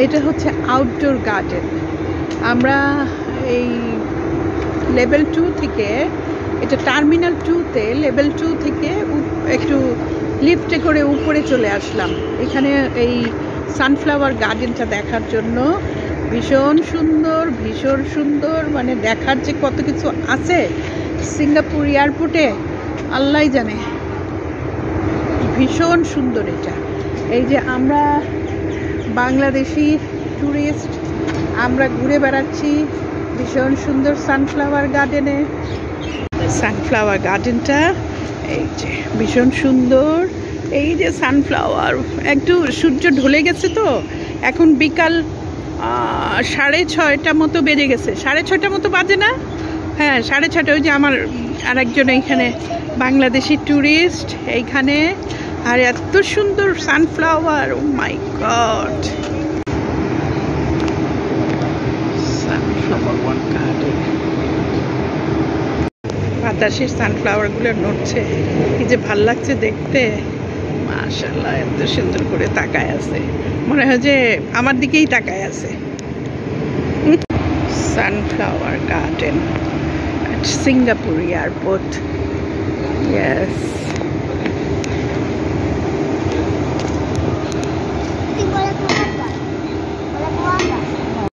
এটা হচ্ছে outdoor garden. আমরা এই লেভেল 2 থেকে, এটা টার্মিনাল 2-তে, লেভেল 2 থেকে একটু লিফটে করে উপরে চলে আসলাম। এখানে এই সানফ্লাওয়ার গার্ডেনটা দেখার জন্য। ভীষণ সুন্দর, ভীষণ সুন্দর, মানে দেখার যে কত কিছু আছে সিঙ্গাপুর এয়ারপোর্টে আল্লাহই জানে। ভীষণ সুন্দর এটা। এই যে আমরা বাংলাদেশি ট্যুরিস্ট, আমরা ঘুরে বেড়াচ্ছি ভীষণ সুন্দর সানফ্লাওয়ার গার্ডেনে। সানফ্লাওয়ার গার্ডেনটা এই যে ভীষণ সুন্দর। এই যে সানফ্লাওয়ার, একটু সূর্য ঢলে গেছে তো, এখন বিকাল 6:30 মতো বেজে গেছে। 6:30 মতো বাজে না? হ্যাঁ, 6:30। ওই যে আমার আরেকজন এইখানে বাংলাদেশি ট্যুরিস্ট এইখানে, আর এত সুন্দর সানফ্লাওয়ার, ও মাই গড। সানফ্লাওয়ার গার্ডেন, বাতাসের সানফ্লাওয়ারগুলো নড়ছে, কি যে ভাল লাগছে দেখতে। মাশাআল্লাহ, এত সুন্দর করে তাকায় আছে, মনে হয় যে আমার দিকেই তাকায় আছে। Sunflower garden at Singapore Airport. Yes.